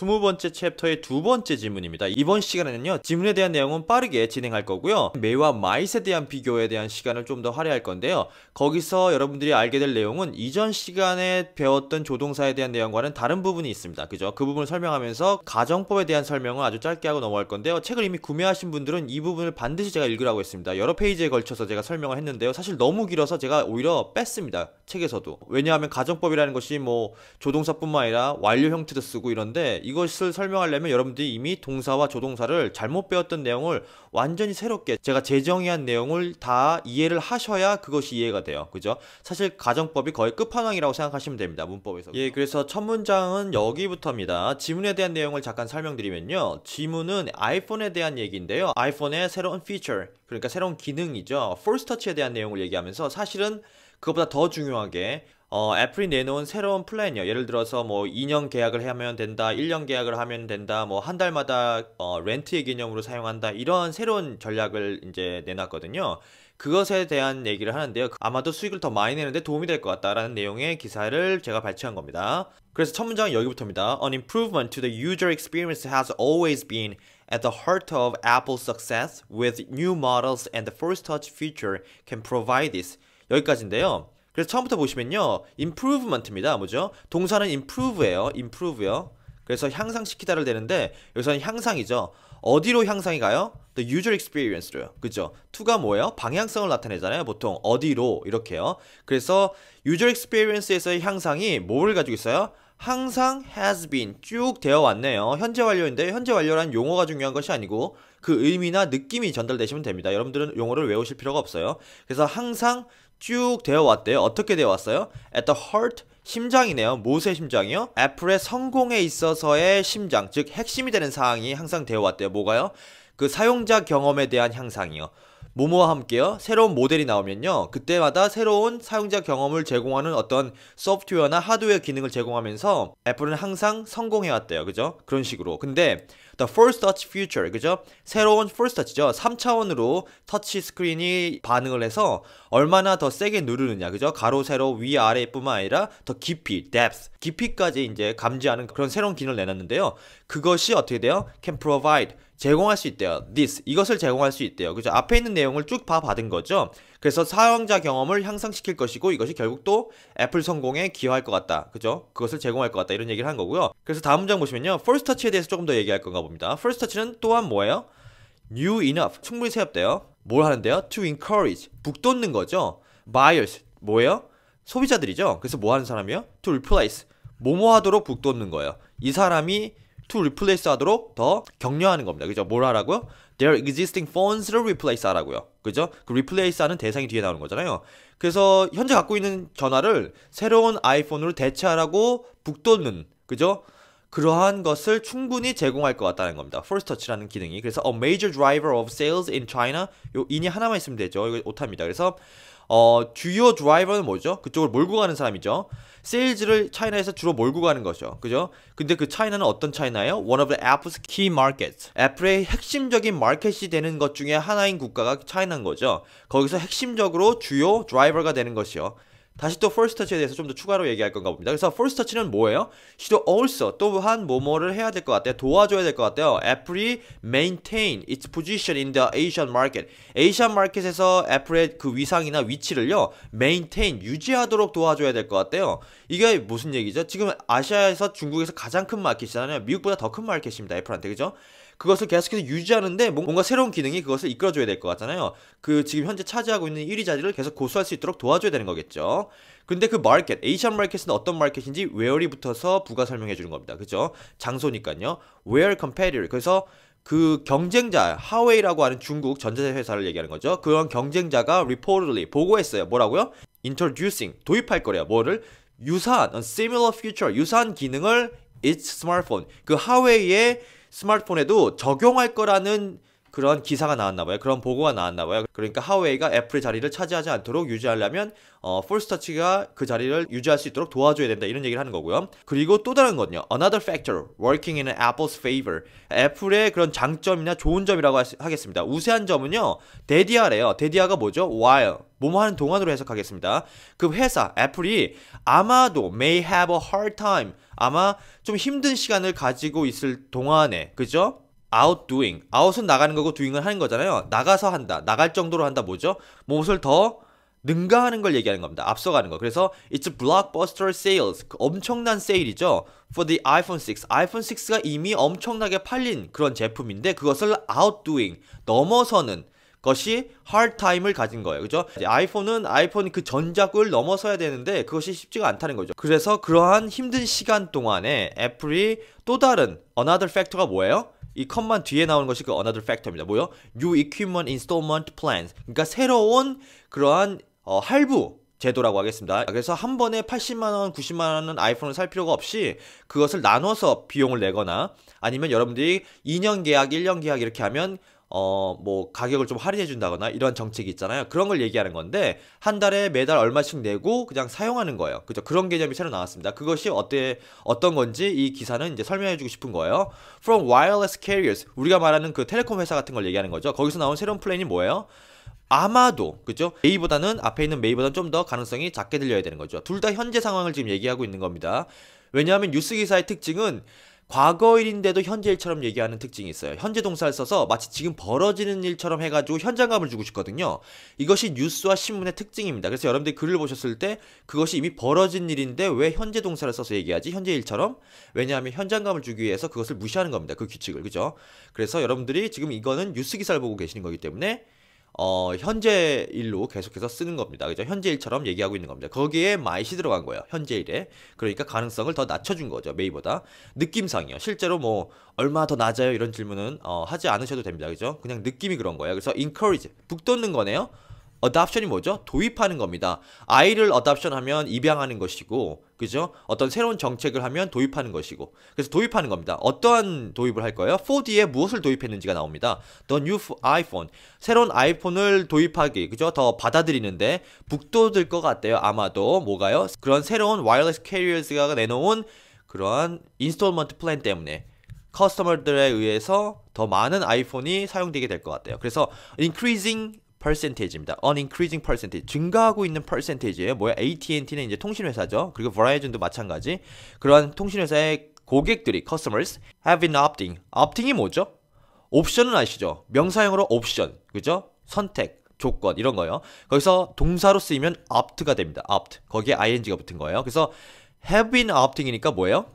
20번째 챕터의 두 번째 질문입니다. 이번 시간에는요, 질문에 대한 내용은 빠르게 진행할 거고요. 매와 마잇에 대한 비교에 대한 시간을 좀 더 할애할 건데요. 거기서 여러분들이 알게 될 내용은 이전 시간에 배웠던 조동사에 대한 내용과는 다른 부분이 있습니다. 그죠? 그 부분을 설명하면서 가정법에 대한 설명을 아주 짧게 하고 넘어갈 건데요. 책을 이미 구매하신 분들은 이 부분을 반드시 제가 읽으라고 했습니다. 여러 페이지에 걸쳐서 제가 설명을 했는데요. 사실 너무 길어서 제가 오히려 뺐습니다. 책에서도. 왜냐하면 가정법이라는 것이 뭐 조동사뿐만 아니라 완료 형태도 쓰고 이런데, 이것을 설명하려면 여러분들이 이미 동사와 조동사를 잘못 배웠던 내용을 완전히 새롭게 제가 재정의한 내용을 다 이해를 하셔야 그것이 이해가 돼요. 그죠? 사실 가정법이 거의 끝판왕이라고 생각하시면 됩니다. 문법에서. 예, 그래서 첫 문장은 여기부터입니다. 지문에 대한 내용을 잠깐 설명드리면요. 지문은 아이폰에 대한 얘기인데요. 아이폰의 새로운 피처, 그러니까 새로운 기능이죠. Force Touch에 대한 내용을 얘기하면서 사실은 그것보다 더 중요하게 애플이 내놓은 새로운 플랜이요. 예를 들어서 뭐 2년 계약을 하면 된다, 1년 계약을 하면 된다, 뭐 한 달마다 렌트의 개념으로 사용한다, 이런 새로운 전략을 이제 내놨거든요. 그것에 대한 얘기를 하는데요. 아마도 수익을 더 많이 내는데 도움이 될 것 같다라는 내용의 기사를 제가 발췌한 겁니다. 그래서 첫 문장은 여기부터입니다. An improvement to the user experience has always been at the heart of Apple's success, with new models and the Force Touch feature can provide this. 여기까지인데요. 그래서 처음부터 보시면요, improvement입니다. 뭐죠? 동사는 improve예요. improve요. 그래서 향상시키다를 되는데 여기서는 향상이죠. 어디로 향상이 가요? The user experience로요. 그죠? to가 뭐예요? 방향성을 나타내잖아요. 보통 어디로 이렇게요. 그래서 user experience에서의 향상이 뭐를 가지고 있어요? 항상 has been 쭉 되어 왔네요. 현재 완료인데 현재 완료란 용어가 중요한 것이 아니고 그 의미나 느낌이 전달되시면 됩니다. 여러분들은 용어를 외우실 필요가 없어요. 그래서 항상 쭉 되어 왔대요. 어떻게 되어 왔어요? At the heart, 심장이네요. 무엇의 심장이요? 애플의 성공에 있어서의 심장, 즉 핵심이 되는 사항이 항상 되어 왔대요. 뭐가요? 그 사용자 경험에 대한 향상이요. 뭐뭐와 함께요? 새로운 모델이 나오면요, 그때마다 새로운 사용자 경험을 제공하는 어떤 소프트웨어나 하드웨어 기능을 제공하면서 애플은 항상 성공해왔대요. 그죠? 그런 식으로. 근데 The First Touch Feature, 그죠? 새로운 First Touch죠. 3차원으로 터치 스크린이 반응을 해서 얼마나 더 세게 누르느냐, 그죠? 가로, 세로, 위, 아래뿐만 아니라 더 깊이, depth, 깊이까지 이제 감지하는 그런 새로운 기능을 내놨는데요. 그것이 어떻게 돼요? Can provide, 제공할 수 있대요. this, 이것을 제공할 수 있대요. 그죠? 앞에 있는 내용을 쭉 받은 거죠. 그래서 사용자 경험을 향상시킬 것이고 이것이 결국 또 애플 성공에 기여할 것 같다. 그죠? 그것을 제공할 것 같다. 이런 얘기를 한 거고요. 그래서 다음 문장 보시면요, First Touch에 대해서 조금 더 얘기할 건가 봅니다. First Touch는 또한 뭐예요? New enough, 충분히 새롭대요. 뭘 하는데요? To encourage, 북돋는 거죠. Buyers, 뭐예요? 소비자들이죠. 그래서 뭐 하는 사람이요? To replace, 뭐뭐 하도록 북돋는 거예요. 이 사람이 to replace 하도록 더 격려하는 겁니다. 그죠? 뭘 하라고요? Their existing phones를 replace 하라고요. 그죠? 그 replace 하는 대상이 뒤에 나오는 거잖아요. 그래서 현재 갖고 있는 전화를 새로운 아이폰으로 대체하라고 북돋는, 그죠? 그러한 것을 충분히 제공할 것 같다는 겁니다. First Touch라는 기능이. 그래서 a major driver of sales in China, 요 인이 하나만 있으면 되죠. 이거 오타입니다. 그래서 주요 드라이버는 뭐죠? 그쪽을 몰고 가는 사람이죠. 세일즈를 차이나에서 주로 몰고 가는 거죠. 그죠? 근데 그 차이나는 어떤 차이나예요? One of the Apple's key markets. 애플의 핵심적인 마켓이 되는 것 중에 하나인 국가가 차이나인 거죠. 거기서 핵심적으로 주요 드라이버가 되는 것이요. 다시 또 First Touch에 대해서 좀 더 추가로 얘기할 건가 봅니다. 그래서 First Touch는 뭐예요? should also, 또한 뭐뭐를 해야 될 것 같아요. 도와줘야 될 것 같아요. 애플이 maintain its position in the Asian market. 아시안 마켓에서 애플의 그 위상이나 위치를요, maintain, 유지하도록 도와줘야 될 것 같아요. 이게 무슨 얘기죠? 지금 아시아에서 중국에서 가장 큰 마켓이잖아요. 미국보다 더 큰 마켓입니다. 애플한테. 그죠? 그것을 계속해서 유지하는데 뭔가 새로운 기능이 그것을 이끌어줘야 될 것 같잖아요. 그 지금 현재 차지하고 있는 1위 자리를 계속 고수할 수 있도록 도와줘야 되는 거겠죠. 근데 그 마켓, 아시안 마켓은 어떤 마켓인지 where이 붙어서 부가 설명해 주는 겁니다. 그죠? 장소니까요. where competitor. 그래서 그 경쟁자, 하웨이라고 하는 중국 전자회사를 얘기하는 거죠. 그런 경쟁자가 reportedly, 보고했어요. 뭐라고요? introducing, 도입할 거래요. 뭐를? 유사한, similar feature, 유사한 기능을 its smartphone, 그 하웨이의 스마트폰에도 적용할 거라는 그런 기사가 나왔나봐요. 그런 보고가 나왔나봐요. 그러니까 하웨이가 애플의 자리를 차지하지 않도록 유지하려면 폴스터치가 그 자리를 유지할 수 있도록 도와줘야 된다 이런 얘기를 하는 거고요. 그리고 또 다른 건요. Another factor working in Apple's favor. 애플의 그런 장점이나 좋은 점이라고 하겠습니다. 우세한 점은요. 데디아래요. 데디아가 뭐죠? while. 뭐뭐 하는 동안으로 해석하겠습니다. 그 회사 애플이 아마도 may have a hard time. 아마 좀 힘든 시간을 가지고 있을 동안에 그죠? outdoing. out은 나가는 거고 doing은 하는 거잖아요. 나가서 한다. 나갈 정도로 한다 뭐죠? 무엇을 더 능가하는 걸 얘기하는 겁니다. 앞서가는 거. 그래서 it's blockbuster sales. 엄청난 세일이죠. For the iPhone 6. iPhone 6가 이미 엄청나게 팔린 그런 제품인데 그것을 outdoing. 넘어서는 것이 hard time을 가진 거예요. 그죠? 아이폰 그 전작을 넘어서야 되는데 그것이 쉽지가 않다는 거죠. 그래서 그러한 힘든 시간 동안에 애플이 또 다른 another factor가 뭐예요? 이 컴만 뒤에 나오는 것이 그 another factor입니다. 뭐요? New equipment installment plans. 그러니까 새로운 그러한 할부 제도라고 하겠습니다. 그래서 한 번에 80만원, 90만원은 아이폰을 살 필요가 없이 그것을 나눠서 비용을 내거나 아니면 여러분들이 2년 계약, 1년 계약 이렇게 하면 뭐 가격을 좀 할인해 준다거나 이런 정책이 있잖아요. 그런 걸 얘기하는 건데 한 달에 매달 얼마씩 내고 그냥 사용하는 거예요. 그죠? 그런 개념이 새로 나왔습니다. 그것이 어떤 건지 이 기사는 이제 설명해 주고 싶은 거예요. From wireless carriers. 우리가 말하는 그 텔레콤 회사 같은 걸 얘기하는 거죠. 거기서 나온 새로운 플랜이 뭐예요? 아마도 그죠? 메이보다는 앞에 있는 메이보다는 좀 더 가능성이 작게 들려야 되는 거죠. 둘 다 현재 상황을 지금 얘기하고 있는 겁니다. 왜냐하면 뉴스 기사의 특징은 과거일인데도 현재 일처럼 얘기하는 특징이 있어요. 현재 동사를 써서 마치 지금 벌어지는 일처럼 해가지고 현장감을 주고 싶거든요. 이것이 뉴스와 신문의 특징입니다. 그래서 여러분들이 글을 보셨을 때 그것이 이미 벌어진 일인데 왜 현재 동사를 써서 얘기하지? 현재 일처럼? 왜냐하면 현장감을 주기 위해서 그것을 무시하는 겁니다. 그 규칙을. 그죠? 그래서 여러분들이 지금 이거는 뉴스 기사를 보고 계시는 거기 때문에 현재 일로 계속해서 쓰는 겁니다. 그죠? 현재 일처럼 얘기하고 있는 겁니다. 거기에 might이 들어간 거예요. 현재 일에. 그러니까 가능성을 더 낮춰준 거죠. 메이보다. 느낌상이요. 실제로 뭐 얼마 더 낮아요? 이런 질문은 하지 않으셔도 됩니다. 그죠? 그냥 느낌이 그런 거예요. 그래서 encourage. 북돋는 거네요. adoption이 뭐죠? 도입하는 겁니다. 아이를 adoption 하면 입양하는 것이고, 그죠? 어떤 새로운 정책을 하면 도입하는 것이고, 그래서 도입하는 겁니다. 어떠한 도입을 할 거예요? 4D에 무엇을 도입했는지가 나옵니다. The new iPhone. 새로운 아이폰을 도입하기, 그죠? 더 받아들이는데 북돋을 것 같대요. 아마도 뭐가요? 그런 새로운 wireless carriers가 내놓은 그러한 인스톨먼트 플랜 때문에 커스터머들에 의해서 더 많은 아이폰이 사용되게 될 것 같아요. 그래서 increasing percentage입니다. An increasing percentage. 증가하고 있는 percentage예요. 뭐야? AT&T는 이제 통신회사죠. 그리고 Verizon도 마찬가지. 그러한 통신회사의 고객들이 customers have been opting. opting이 뭐죠? 옵션은 아시죠? 명사형으로 옵션. 그죠? 선택, 조건 이런 거요. 거기서 동사로 쓰이면 opt가 됩니다. opt. 거기에 ing가 붙은 거예요. 그래서 have been opting이니까 뭐예요?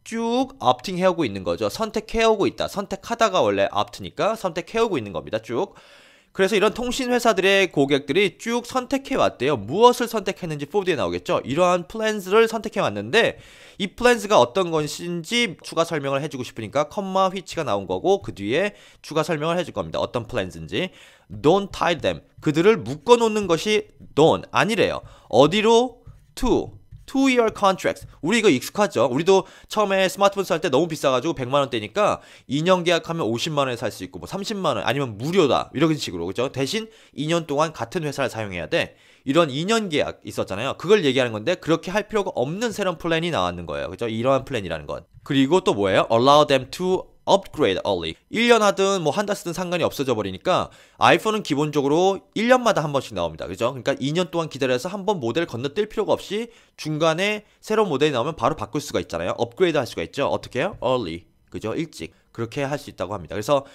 쭉 opting 해오고 있는 거죠. 선택해오고 있다. 선택하다가 원래 opt니까 선택해오고 있는 겁니다. 쭉. 그래서 이런 통신회사들의 고객들이 쭉 선택해왔대요. 무엇을 선택했는지 4D에 나오겠죠. 이러한 플랜스를 선택해왔는데 이 플랜스가 어떤 것인지 추가 설명을 해주고 싶으니까 컴마 which가 나온 거고 그 뒤에 추가 설명을 해줄 겁니다. 어떤 플랜스인지. Don't tie them. 그들을 묶어놓는 것이 don't 아니래요. 어디로? To. 2-year contracts. 우리 이거 익숙하죠? 우리도 처음에 스마트폰 살 때 너무 비싸가지고 100만원대니까 2년 계약하면 50만원에 살 수 있고 뭐 30만원 아니면 무료다 이런 식으로 그죠? 대신 2년 동안 같은 회사를 사용해야 돼. 이런 2년 계약 있었잖아요. 그걸 얘기하는 건데 그렇게 할 필요가 없는 새로운 플랜이 나왔는 거예요. 그죠? 이러한 플랜이라는 건. 그리고 또 뭐예요? Allow them to upgrade early. 1년 하든 뭐 한 달 쓰든 상관이 없어져 버리니까 아이폰은 기본적으로 1년마다 한 번씩 나옵니다. 그죠? 그러니까 2년 동안 기다려서 한 번 모델 건너뛸 필요가 없이 중간에 새로운 모델이 나오면 바로 바꿀 수가 있잖아요. 업그레이드 할 수가 있죠. 어떻게 해요? early. 그죠? 일찍. 그렇게 할 수 있다고 합니다. 그래서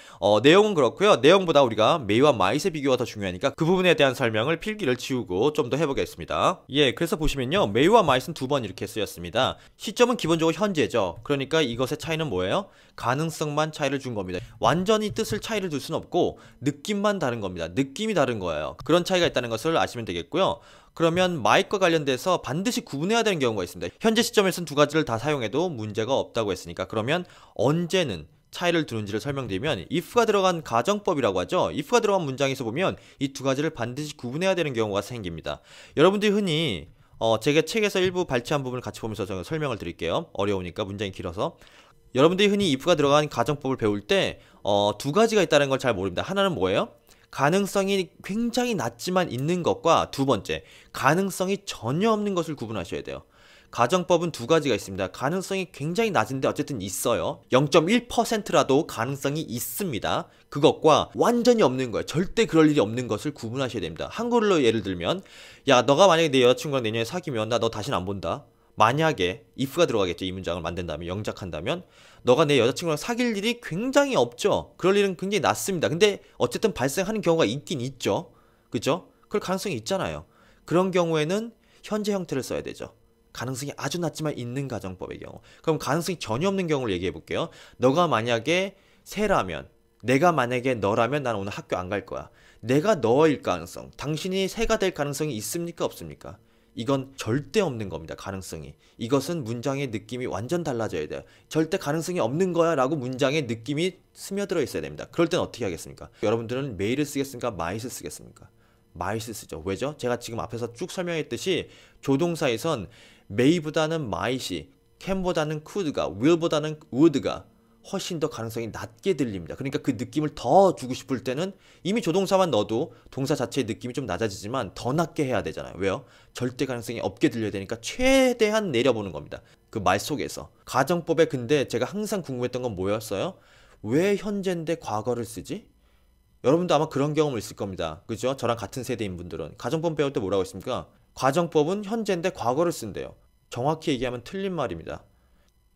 내용은 그렇고요. 내용보다 우리가 메이와 마잇의 비교가 더 중요하니까 그 부분에 대한 설명을 필기를 지우고 좀 더 해보겠습니다. 예, 그래서 보시면요. 메이와 마잇은 두 번 이렇게 쓰였습니다. 시점은 기본적으로 현재죠. 그러니까 이것의 차이는 뭐예요? 가능성만 차이를 준 겁니다. 완전히 뜻을 차이를 둘 수는 없고 느낌만 다른 겁니다. 느낌이 다른 거예요. 그런 차이가 있다는 것을 아시면 되겠고요. 그러면 마잇과 관련돼서 반드시 구분해야 되는 경우가 있습니다. 현재 시점에서는 두 가지를 다 사용해도 문제가 없다고 했으니까 그러면 언제는 차이를 두는지를 설명드리면 if가 들어간 가정법이라고 하죠. if가 들어간 문장에서 보면 이 두 가지를 반드시 구분해야 되는 경우가 생깁니다. 여러분들이 흔히 제가 책에서 일부 발췌한 부분을 같이 보면서 제가 설명을 드릴게요. 어려우니까 문장이 길어서 여러분들이 흔히 if가 들어간 가정법을 배울 때 두 가지가 있다는 걸 잘 모릅니다. 하나는 뭐예요? 가능성이 굉장히 낮지만 있는 것과 두 번째, 가능성이 전혀 없는 것을 구분하셔야 돼요. 가정법은 두 가지가 있습니다. 가능성이 굉장히 낮은데 어쨌든 있어요. 0.1%라도 가능성이 있습니다. 그것과 완전히 없는 거예요. 절대 그럴 일이 없는 것을 구분하셔야 됩니다. 한글로 예를 들면, 야, 너가 만약에 내 여자친구랑 내년에 사귀면 나 너 다시는 안 본다. 만약에 if가 들어가겠죠. 이 문장을 만든다면, 영작한다면 너가 내 여자친구랑 사귈 일이 굉장히 없죠. 그럴 일은 굉장히 낮습니다. 근데 어쨌든 발생하는 경우가 있긴 있죠. 그죠? 그럴 가능성이 있잖아요. 그런 경우에는 현재 형태를 써야 되죠. 가능성이 아주 낮지만 있는 가정법의 경우. 그럼 가능성이 전혀 없는 경우를 얘기해 볼게요. 너가 만약에 새라면, 내가 만약에 너라면 나는 오늘 학교 안 갈 거야. 내가 너일 가능성, 당신이 새가 될 가능성이 있습니까? 없습니까? 이건 절대 없는 겁니다. 가능성이. 이것은 문장의 느낌이 완전 달라져야 돼요. 절대 가능성이 없는 거야 라고 문장의 느낌이 스며들어 있어야 됩니다. 그럴 땐 어떻게 하겠습니까? 여러분들은 may를 쓰겠습니까? might을 쓰겠습니까? might을 쓰죠. 왜죠? 제가 지금 앞에서 쭉 설명했듯이 조동사에선 may보다는 might이, can보다는 could가, will보다는 would가 훨씬 더 가능성이 낮게 들립니다. 그러니까 그 느낌을 더 주고 싶을 때는 이미 조동사만 넣어도 동사 자체의 느낌이 좀 낮아지지만 더 낮게 해야 되잖아요. 왜요? 절대 가능성이 없게 들려야 되니까 최대한 내려보는 겁니다. 그 말 속에서. 가정법에 근데 제가 항상 궁금했던 건 뭐였어요? 왜 현재인데 과거를 쓰지? 여러분도 아마 그런 경험을 있을 겁니다. 그죠? 저랑 같은 세대인 분들은. 가정법 배울 때 뭐라고 했습니까? 가정법은 현재인데 과거를 쓴대요. 정확히 얘기하면 틀린 말입니다.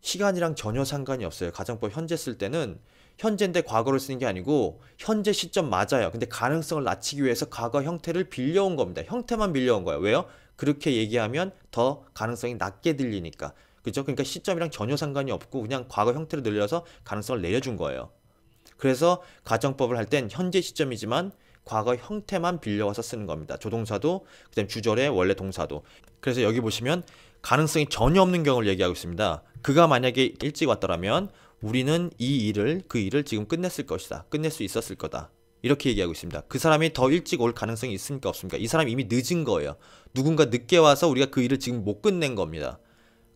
시간이랑 전혀 상관이 없어요. 가정법 현재 쓸 때는 현재인데 과거를 쓰는 게 아니고 현재 시점 맞아요. 근데 가능성을 낮추기 위해서 과거 형태를 빌려온 겁니다. 형태만 빌려온 거예요. 왜요? 그렇게 얘기하면 더 가능성이 낮게 들리니까. 그죠? 그러니까 시점이랑 전혀 상관이 없고 그냥 과거 형태를 늘려서 가능성을 내려준 거예요. 그래서 가정법을 할 땐 현재 시점이지만 과거 형태만 빌려와서 쓰는 겁니다. 조동사도 그다음 주절의 원래 동사도. 그래서 여기 보시면 가능성이 전혀 없는 경우를 얘기하고 있습니다. 그가 만약에 일찍 왔더라면 우리는 그 일을 지금 끝냈을 것이다. 끝낼 수 있었을 거다. 이렇게 얘기하고 있습니다. 그 사람이 더 일찍 올 가능성이 있습니까? 없습니까? 이 사람이 이미 늦은 거예요. 누군가 늦게 와서 우리가 그 일을 지금 못 끝낸 겁니다.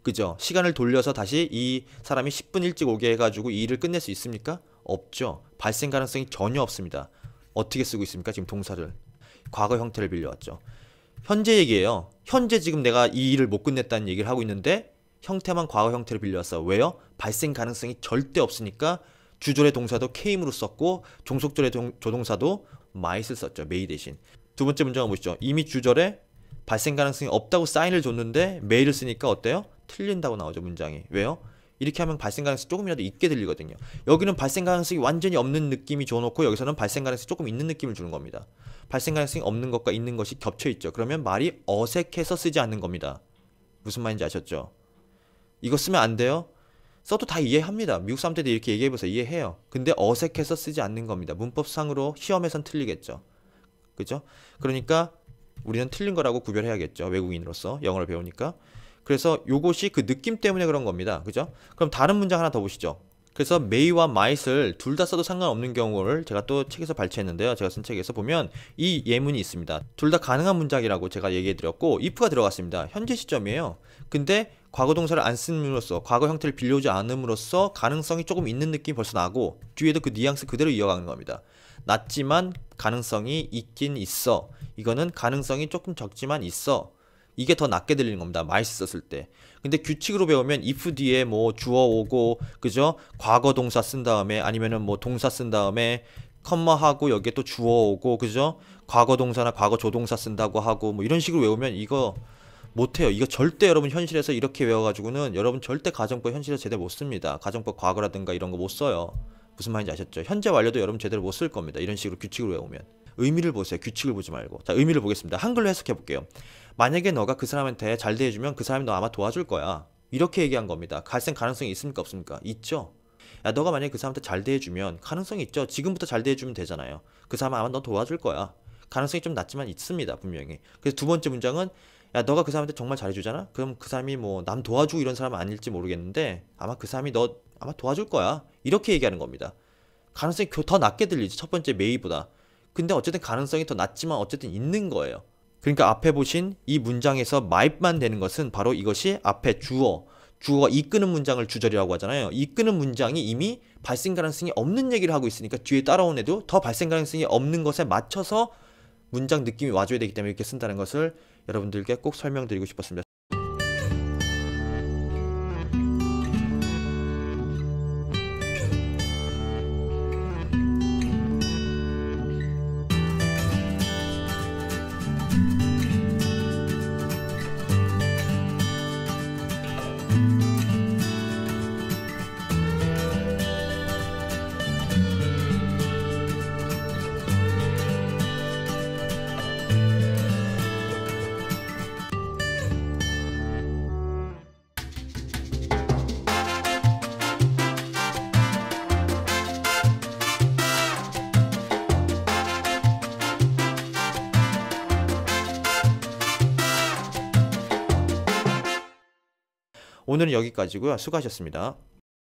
그죠? 시간을 돌려서 다시 이 사람이 10분 일찍 오게 해가지고 이 일을 끝낼 수 있습니까? 없죠. 발생 가능성이 전혀 없습니다. 어떻게 쓰고 있습니까? 지금 동사를. 과거 형태를 빌려왔죠. 현재 얘기예요. 현재 지금 내가 이 일을 못 끝냈다는 얘기를 하고 있는데 형태만 과거 형태를 빌려왔어. 왜요? 발생 가능성이 절대 없으니까 주절의 동사도 came으로 썼고 종속절의 조동사도 might을 썼죠. may 대신. 두 번째 문장을 보시죠. 이미 주절에 발생 가능성이 없다고 사인을 줬는데 may를 쓰니까 어때요? 틀린다고 나오죠. 문장이. 왜요? 이렇게 하면 발생 가능성이 조금이라도 있게 들리거든요. 여기는 발생 가능성이 완전히 없는 느낌이 줘놓고 여기서는 발생 가능성이 조금 있는 느낌을 주는 겁니다. 발생 가능성이 없는 것과 있는 것이 겹쳐있죠. 그러면 말이 어색해서 쓰지 않는 겁니다. 무슨 말인지 아셨죠? 이거 쓰면 안 돼요? 써도 다 이해합니다. 미국 사람들도 이렇게 얘기해보세요. 이해해요. 근데 어색해서 쓰지 않는 겁니다. 문법상으로 시험에선 틀리겠죠. 그죠? 그러니까 우리는 틀린 거라고 구별해야겠죠. 외국인으로서 영어를 배우니까. 그래서 요것이 그 느낌 때문에 그런 겁니다. 그죠? 그럼 다른 문장 하나 더 보시죠. 그래서 may와 might을 둘 다 써도 상관없는 경우를 제가 또 책에서 발췌했는데요. 제가 쓴 책에서 보면 이 예문이 있습니다. 둘 다 가능한 문장이라고 제가 얘기해드렸고 if가 들어갔습니다. 현재 시점이에요. 근데 과거 동사를 안 쓰므로써 과거 형태를 빌려오지 않음으로써 가능성이 조금 있는 느낌이 벌써 나고 뒤에도 그 뉘앙스 그대로 이어가는 겁니다. 낮지만 가능성이 있긴 있어. 이거는 가능성이 조금 적지만 있어. 이게 더 낮게 들리는 겁니다. might 썼을 때. 근데 규칙으로 배우면 if 뒤에 뭐 주어 오고 그죠? 과거 동사 쓴 다음에 아니면은 뭐 동사 쓴 다음에 컴마하고 여기에 또 주어 오고 그죠? 과거 동사나 과거 조동사 쓴다고 하고 뭐 이런 식으로 외우면 이거 못해요. 이거 절대 여러분 현실에서 이렇게 외워가지고는 여러분 절대 가정법 현실에서 제대로 못 씁니다. 가정법 과거라든가 이런 거 못 써요. 무슨 말인지 아셨죠? 현재 완료도 여러분 제대로 못 쓸 겁니다. 이런 식으로 규칙으로 외우면. 의미를 보세요. 규칙을 보지 말고. 자, 의미를 보겠습니다. 한글로 해석해 볼게요. 만약에 너가 그 사람한테 잘 대해주면 그 사람이 너 아마 도와줄 거야. 이렇게 얘기한 겁니다. 발생 가능성이 있습니까? 없습니까? 있죠. 야, 너가 만약에 그 사람한테 잘 대해주면 가능성이 있죠. 지금부터 잘 대해주면 되잖아요. 그 사람은 아마 너 도와줄 거야. 가능성이 좀 낮지만 있습니다. 분명히. 그래서 두 번째 문장은 야, 너가 그 사람한테 정말 잘해주잖아? 그럼 그 사람이 뭐 남 도와주고 이런 사람은 아닐지 모르겠는데 아마 그 사람이 너 아마 도와줄 거야. 이렇게 얘기하는 겁니다. 가능성이 더 낮게 들리지. 첫 번째 may보다. 근데 어쨌든 가능성이 더 낮지만 어쨌든 있는 거예요. 그러니까 앞에 보신 이 문장에서 might만 되는 것은 바로 이것이 앞에 주어, 주어가 이끄는 문장을 주절이라고 하잖아요. 이끄는 문장이 이미 발생 가능성이 없는 얘기를 하고 있으니까 뒤에 따라온 애도 더 발생 가능성이 없는 것에 맞춰서 문장 느낌이 와줘야 되기 때문에 이렇게 쓴다는 것을 여러분들께 꼭 설명드리고 싶었습니다. 오늘은 여기까지고요. 수고하셨습니다.